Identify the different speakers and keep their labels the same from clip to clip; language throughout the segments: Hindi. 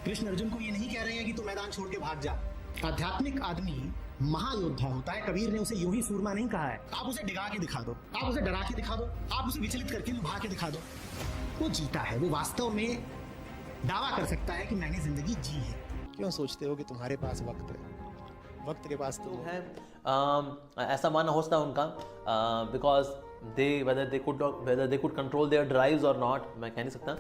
Speaker 1: कृष्ण अर्जुन को ये नहीं कह रहे हैं कि तू मैदान छोड़ के भाग जा। आध्यात्मिक आदमी महायोद्धा होता है। कबीर ने उसे यूं ही सूरमा नहीं कहा है। आप उसे डिगा के दिखा दो, आप उसे डरा के दिखा दो, आप उसे विचलित करके लुभा के दिखा दो, वो जीता है। वो वास्तव में दावा कर सकता है कि मैंने जिंदगी जी है।
Speaker 2: क्यों सोचते हो कि तुम्हारे पास वक्त है? वक्त के पास तो
Speaker 3: है ऐसा मानना हो सकता है उनका, because whether they could control their drives or not, मैं कह नहीं सकता,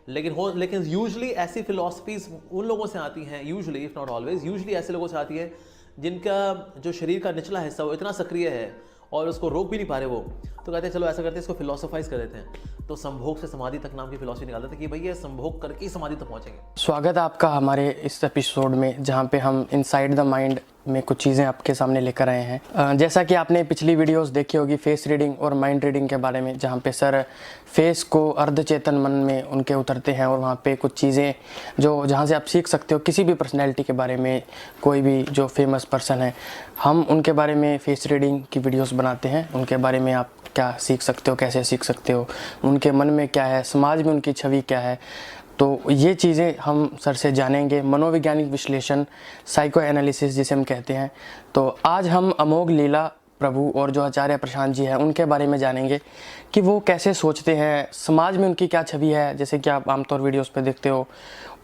Speaker 3: लेकिन यूजुअली ऐसी फिलॉसफीज उन लोगों से आती हैं, usually if not always, usually ऐसे लोगों से आती है जिनका जो शरीर का निचला हिस्सा वो इतना सक्रिय है और उसको रोक भी नहीं पा रहे वो, तो कहते हैं चलो ऐसा करते हैं, इसको फिलोसोफाइज कर देते हैं। तो संभोग से समाधि तक नाम की फिलॉसफी निकालते थे कि भैया संभोग करके ही समाधि तक पहुंचेंगे।
Speaker 4: स्वागत है आपका हमारे इस एपिसोड में, जहां पे हम इनसाइड द माइंड में कुछ चीज़ें आपके सामने लेकर आए हैं। जैसा कि आपने पिछली वीडियोस देखी होगी फेस रीडिंग और माइंड रीडिंग के बारे में, जहां पे सर फेस को अर्धचेतन मन में उनके उतरते हैं और वहां पे कुछ चीज़ें जहां से आप सीख सकते हो किसी भी पर्सनैलिटी के बारे में, कोई भी जो फेमस पर्सन है, हम उनके बारे में फेस रीडिंग की वीडियोस बनाते हैं। उनके बारे में आप क्या सीख सकते हो, कैसे सीख सकते हो, उनके मन में क्या है, समाज में उनकी छवि क्या है, तो ये चीज़ें हम सर से जानेंगे। मनोवैज्ञानिक विश्लेषण, साइको एनालिसिस जिसे हम कहते हैं। तो आज हम अमोघ लीला प्रभु और जो आचार्य प्रशांत जी हैं उनके बारे में जानेंगे कि वो कैसे सोचते हैं, समाज में उनकी क्या छवि है, जैसे कि आप आमतौर वीडियोस पे देखते हो,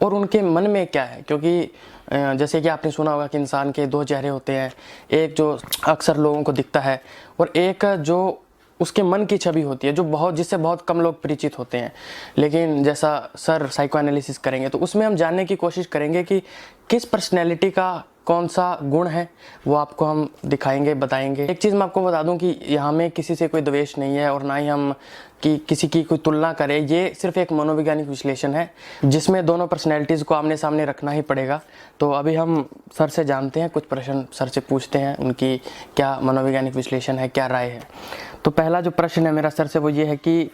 Speaker 4: और उनके मन में क्या है। क्योंकि जैसे कि आपने सुना होगा कि इंसान के दो चेहरे होते हैं, एक जो अक्सर लोगों को दिखता है और एक जो उसके मन की छवि होती है, जिससे बहुत कम लोग परिचित होते हैं। लेकिन जैसा सर साइको एनालिसिस करेंगे तो उसमें हम जानने की कोशिश करेंगे कि किस पर्सनैलिटी का कौन सा गुण है, वो आपको हम दिखाएंगे, बताएंगे। एक चीज़ मैं आपको बता दूं कि यहाँ में किसी से कोई द्वेष नहीं है और ना ही हम किसी की कोई तुलना करें। ये सिर्फ एक मनोवैज्ञानिक विश्लेषण है जिसमें दोनों पर्सनैलिटीज़ को आमने सामने रखना ही पड़ेगा। तो अभी हम सर से जानते हैं, कुछ प्रश्न सर से पूछते हैं, उनकी क्या मनोवैज्ञानिक विश्लेषण है, क्या राय है। तो पहला जो प्रश्न है मेरा सर से वो ये है कि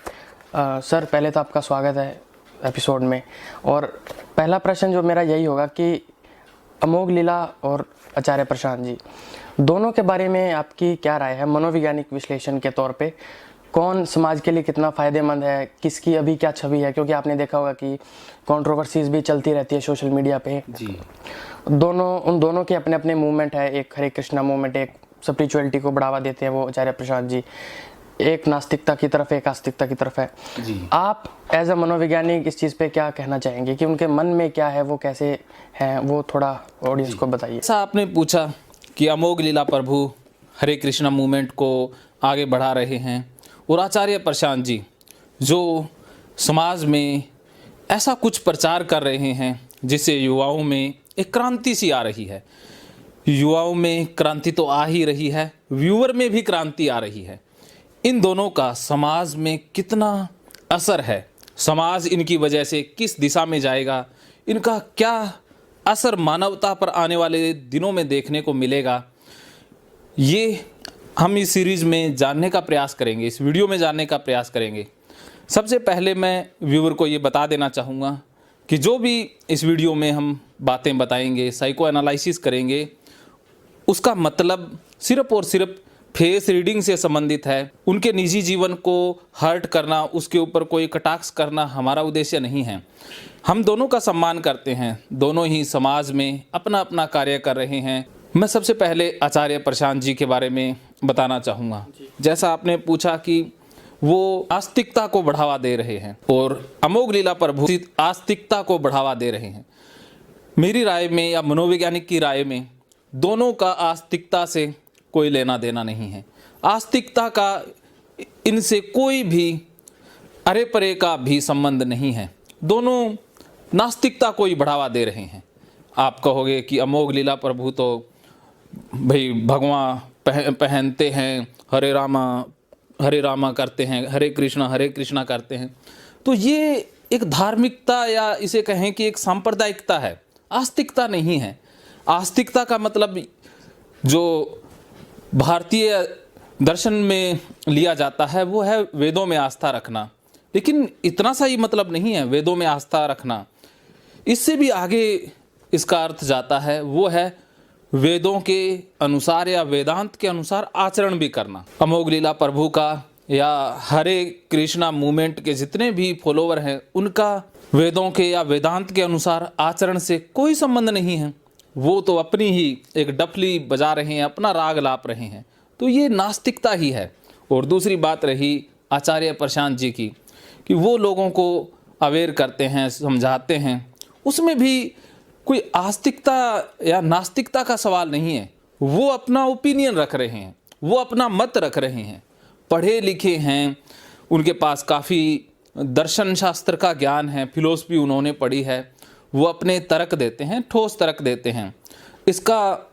Speaker 4: सर पहले तो आपका स्वागत है एपिसोड में, और पहला प्रश्न जो मेरा यही होगा कि अमोघ लीला और आचार्य प्रशांत जी दोनों के बारे में आपकी क्या राय है मनोवैज्ञानिक विश्लेषण के तौर पे? कौन समाज के लिए कितना फ़ायदेमंद है, किसकी अभी क्या छवि है? क्योंकि आपने देखा होगा कि कंट्रोवर्सीज भी चलती रहती है सोशल मीडिया पे जी। उन दोनों के अपने अपने मूवमेंट है, एक हरे कृष्णा मूवमेंट, एक स्पिरिचुअलिटी को बढ़ावा देते हैं वो आचार्य प्रशांत जी, एक नास्तिकता की तरफ, एक आस्तिकता की तरफ है जी। आप एज अ मनोवैज्ञानिक इस चीज़ पे क्या कहना चाहेंगे कि उनके मन में क्या है, वो कैसे हैं, वो थोड़ा ऑडियंस को बताइए।
Speaker 5: ऐसा आपने पूछा कि अमोघ लीला प्रभु हरे कृष्णा मूवमेंट को आगे बढ़ा रहे हैं और आचार्य प्रशांत जी जो समाज में ऐसा कुछ प्रचार कर रहे हैं जिससे युवाओं में एक क्रांति सी आ रही है। युवाओं में क्रांति तो आ ही रही है, व्यूअर में भी क्रांति आ रही है। इन दोनों का समाज में कितना असर है, समाज इनकी वजह से किस दिशा में जाएगा, इनका क्या असर मानवता पर आने वाले दिनों में देखने को मिलेगा, ये हम इस सीरीज़ में जानने का प्रयास करेंगे, इस वीडियो में जानने का प्रयास करेंगे। सबसे पहले मैं व्यूअर को ये बता देना चाहूँगा कि जो भी इस वीडियो में हम बातें बताएंगे, साइको एनालिसिस करेंगे, उसका मतलब सिर्फ और सिर्फ फेस रीडिंग से संबंधित है। उनके निजी जीवन को हर्ट करना, उसके ऊपर कोई कटाक्ष करना हमारा उद्देश्य नहीं है। हम दोनों का सम्मान करते हैं, दोनों ही समाज में अपना अपना कार्य कर रहे हैं। मैं सबसे पहले आचार्य प्रशांत जी के बारे में बताना चाहूँगा। जैसा आपने पूछा कि वो आस्तिकता को बढ़ावा दे रहे हैं और अमोघ लीला प्रभु आस्तिकता को बढ़ावा दे रहे हैं। मेरी राय में या मनोवैज्ञानिक की राय में दोनों का आस्तिकता से कोई लेना देना नहीं है। आस्तिकता का इनसे कोई भी अरे परे का भी संबंध नहीं है। दोनों नास्तिकता को ही बढ़ावा दे रहे हैं। आप कहोगे कि अमोघ लीला प्रभु तो भाई भगवान पहनते हैं, हरे रामा करते हैं, हरे कृष्णा करते हैं, तो ये एक धार्मिकता या इसे कहें कि एक सांप्रदायिकता है, आस्तिकता नहीं है। आस्तिकता का मतलब जो भारतीय दर्शन में लिया जाता है वो है वेदों में आस्था रखना, लेकिन इतना सा ही मतलब नहीं है वेदों में आस्था रखना। इससे भी आगे इसका अर्थ जाता है, वो है वेदों के अनुसार या वेदांत के अनुसार आचरण भी करना। अमोघ लीला प्रभु का या हरे कृष्णा मूवमेंट के जितने भी फॉलोवर हैं उनका वेदों के या वेदांत के अनुसार आचरण से कोई संबंध नहीं है, वो तो अपनी ही एक डफली बजा रहे हैं, अपना राग लाप रहे हैं, तो ये नास्तिकता ही है। और दूसरी बात रही आचार्य प्रशांत जी की कि वो लोगों को अवेयर करते हैं, समझाते हैं, उसमें भी कोई आस्तिकता या नास्तिकता का सवाल नहीं है। वो अपना ओपिनियन रख रहे हैं, वो अपना मत रख रहे हैं, पढ़े लिखे हैं, उनके पास काफ़ी दर्शन शास्त्र का ज्ञान है, फिलोसफी उन्होंने पढ़ी है, वो अपने तर्क देते हैं, ठोस तर्क देते हैं। इसका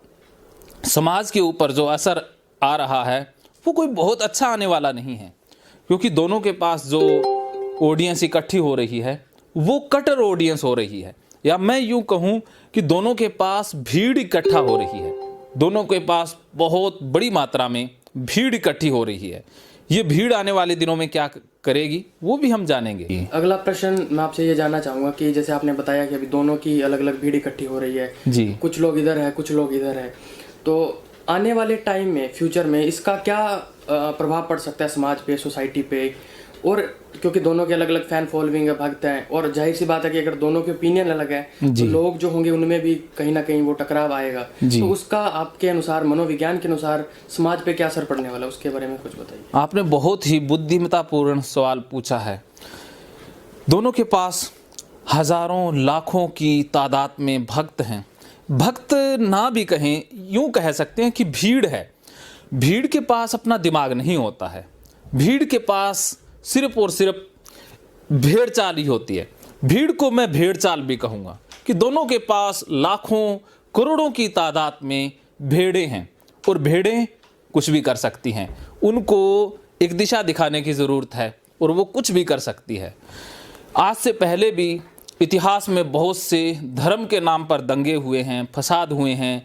Speaker 5: समाज के ऊपर जो असर आ रहा है वो कोई बहुत अच्छा आने वाला नहीं है, क्योंकि दोनों के पास जो ऑडियंस इकट्ठी हो रही है वो कटर ऑडियंस हो रही है, या मैं यूं कहूं कि दोनों के पास भीड़ इकट्ठा हो रही है, दोनों के पास बहुत बड़ी मात्रा में भीड़ इकट्ठी हो रही है। ये भीड़ आने वाले दिनों में क्या करेगी वो भी हम जानेंगे।
Speaker 4: अगला प्रश्न मैं आपसे ये जानना चाहूँगा कि जैसे आपने बताया कि अभी दोनों की अलग अलग भीड़ इकट्ठी हो रही है
Speaker 5: जी,
Speaker 4: कुछ लोग इधर है कुछ लोग इधर है, तो आने वाले टाइम में फ्यूचर में इसका क्या प्रभाव पड़ सकता है समाज पे, सोसाइटी पे? और क्योंकि दोनों के अलग अलग फैन फॉलोइंग है, भक्त हैं, और जाहिर सी बात है कि अगर दोनों के ओपिनियन अलग है तो लोग जो होंगे उनमें भी कहीं ना कहीं वो टकराव आएगा, तो उसका आपके अनुसार, मनोविज्ञान के अनुसार समाज पे क्या असर पड़ने वाला है, उसके बारे में कुछ बताइए।
Speaker 5: आपने बहुत ही बुद्धिमत्तापूर्ण सवाल पूछा है। दोनों के पास हजारों लाखों की तादाद में भक्त हैं, भक्त ना भी कहें, यूं कह सकते हैं कि भीड़ है। भीड़ के पास अपना दिमाग नहीं होता है, भीड़ के पास सिर्फ और सिर्फ भेड़ चाल ही होती है। भीड़ को मैं भेड़ चाल भी कहूँगा कि दोनों के पास लाखों करोड़ों की तादाद में भेड़ें हैं, और भेड़ें कुछ भी कर सकती हैं, उनको एक दिशा दिखाने की ज़रूरत है और वो कुछ भी कर सकती है। आज से पहले भी इतिहास में बहुत से धर्म के नाम पर दंगे हुए हैं, फसाद हुए हैं,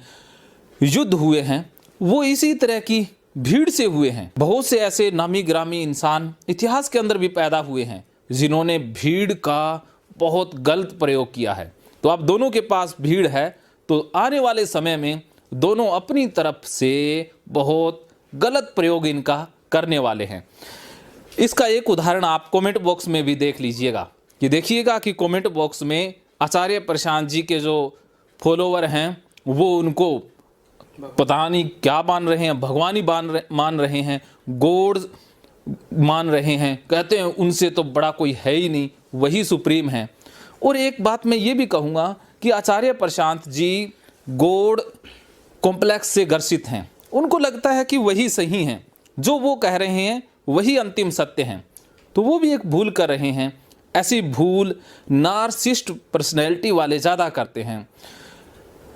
Speaker 5: युद्ध हुए हैं, वो इसी तरह की भीड़ से हुए हैं। बहुत से ऐसे नामी ग्रामी इंसान इतिहास के अंदर भी पैदा हुए हैं जिन्होंने भीड़ का बहुत गलत प्रयोग किया है। तो अब दोनों के पास भीड़ है, तो आने वाले समय में दोनों अपनी तरफ से बहुत गलत प्रयोग इनका करने वाले हैं। इसका एक उदाहरण आप कमेंट बॉक्स में भी देख लीजिएगा कि देखिएगा कि कमेंट बॉक्स में आचार्य प्रशांत जी के जो फॉलोवर हैं वो उनको पता नहीं क्या मान रहे हैं, भगवानी मान रहे हैं, गॉड मान रहे हैं, कहते हैं उनसे तो बड़ा कोई है ही नहीं, वही सुप्रीम है। और एक बात मैं ये भी कहूँगा कि आचार्य प्रशांत जी गॉड कॉम्प्लेक्स से ग्रसित हैं, उनको लगता है कि वही सही हैं, जो वो कह रहे हैं वही अंतिम सत्य हैं, तो वो भी एक भूल कर रहे हैं। ऐसी भूल नार्सिस्ट पर्सनैलिटी वाले ज़्यादा करते हैं।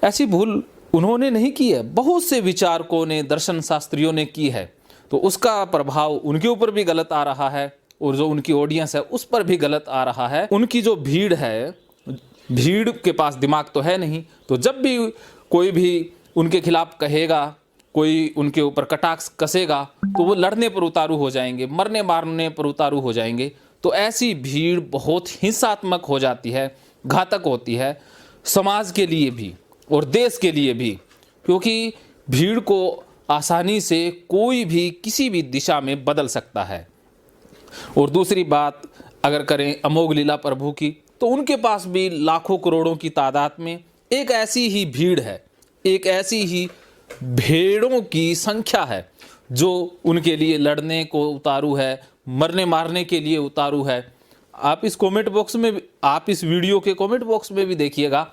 Speaker 5: ऐसी भूल उन्होंने नहीं की है, बहुत से विचारकों ने, दर्शन शास्त्रियों ने की है, तो उसका प्रभाव उनके ऊपर भी गलत आ रहा है और जो उनकी ऑडियंस है उस पर भी गलत आ रहा है। उनकी जो भीड़ है, भीड़ के पास दिमाग तो है नहीं, तो जब भी कोई भी उनके खिलाफ कहेगा, कोई उनके ऊपर कटाक्ष कसेगा, तो वो लड़ने पर उतारू हो जाएंगे, मरने मारने पर उतारू हो जाएंगे। तो ऐसी भीड़ बहुत हिंसात्मक हो जाती है, घातक होती है समाज के लिए भी और देश के लिए भी, क्योंकि भीड़ को आसानी से कोई भी किसी भी दिशा में बदल सकता है। और दूसरी बात अगर करें अमोघ लीला प्रभु की, तो उनके पास भी लाखों करोड़ों की तादाद में एक ऐसी ही भीड़ है, एक ऐसी ही भेड़ों की संख्या है जो उनके लिए लड़ने को उतारू है, मरने मारने के लिए उतारू है। आप इस कमेंट बॉक्स में, आप इस वीडियो के कमेंट बॉक्स में भी देखिएगा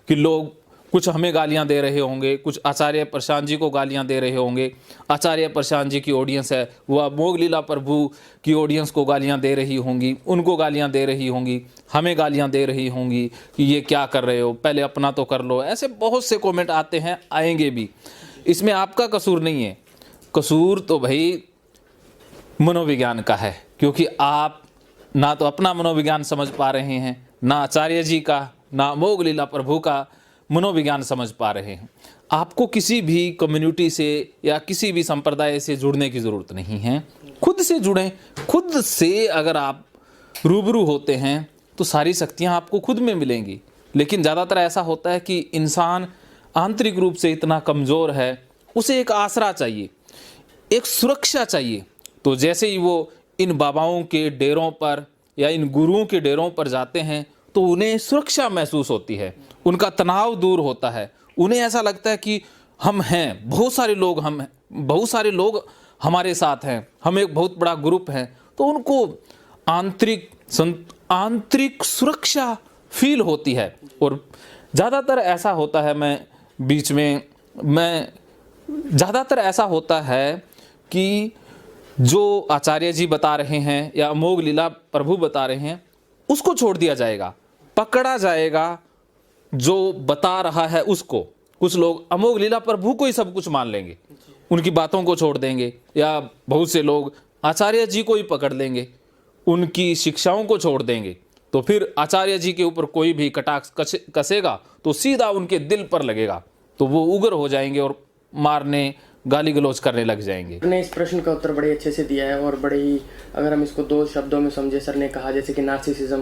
Speaker 5: कि लोग कुछ हमें गालियां दे रहे होंगे, कुछ आचार्य प्रशांत जी को गालियां दे रहे होंगे। आचार्य प्रशांत जी की ऑडियंस है, वह अमोघ लीला प्रभु की ऑडियंस को गालियां दे रही होंगी, उनको गालियां दे रही होंगी, हमें गालियां दे रही होंगी कि ये क्या कर रहे हो, पहले अपना तो कर लो। ऐसे बहुत से कमेंट आते हैं, आएंगे भी। इसमें आपका कसूर नहीं है, कसूर तो भाई मनोविज्ञान का है, क्योंकि आप ना तो अपना मनोविज्ञान समझ पा रहे हैं, ना आचार्य जी का, ना अमोघ लीला प्रभु का मनोविज्ञान समझ पा रहे हैं। आपको किसी भी कम्युनिटी से या किसी भी संप्रदाय से जुड़ने की ज़रूरत नहीं है, खुद से जुड़ें। खुद से अगर आप रूबरू होते हैं तो सारी शक्तियाँ आपको खुद में मिलेंगी। लेकिन ज़्यादातर ऐसा होता है कि इंसान आंतरिक रूप से इतना कमज़ोर है, उसे एक आसरा चाहिए, एक सुरक्षा चाहिए। तो जैसे ही वो इन बाबाओं के डेरों पर या इन गुरुओं के डेरों पर जाते हैं तो उन्हें सुरक्षा महसूस होती है, उनका तनाव दूर होता है, उन्हें ऐसा लगता है कि हम हैं, बहुत सारे लोग हमारे साथ हैं, हम एक बहुत बड़ा ग्रुप हैं, तो उनको आंतरिक सुरक्षा फील होती है। और ज़्यादातर ऐसा होता है ज़्यादातर ऐसा होता है कि जो आचार्य जी बता रहे हैं या अमोघ लीला प्रभु बता रहे हैं उसको छोड़ दिया जाएगा, पकड़ा जाएगा जो बता रहा है उसको। कुछ लोग अमोघ लीला प्रभु को ही सब कुछ मान लेंगे, उनकी बातों को छोड़ देंगे, या बहुत से लोग आचार्य जी को ही पकड़ लेंगे, उनकी शिक्षाओं को छोड़ देंगे। तो फिर आचार्य जी के ऊपर कोई भी कटाक्ष कसेगा तो सीधा उनके दिल पर लगेगा, तो वो उग्र हो जाएंगे और मारने गाली गलौज करने लग जाएंगे।
Speaker 4: सर ने इस प्रश्न का उत्तर बड़े अच्छे से दिया है और बड़े ही, अगर हम इसको 2 शब्दों में समझे, सर ने कहा जैसे कि नार्सिसिज्म,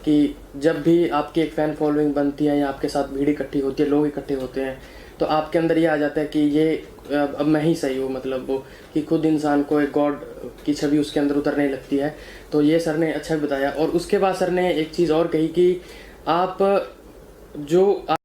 Speaker 4: कि जब भी आपकी एक फ़ैन फॉलोइंग बनती है या आपके साथ भीड़ इकट्ठी होती है, लोग इकट्ठे होते हैं, तो आपके अंदर ये आ जाता है कि ये अब मैं ही सही हूँ, मतलब वो कि खुद इंसान को एक गॉड की छवि उसके अंदर उतरने लगती है। तो ये सर ने अच्छा बताया। और उसके बाद सर ने एक चीज़ और कही कि आप जो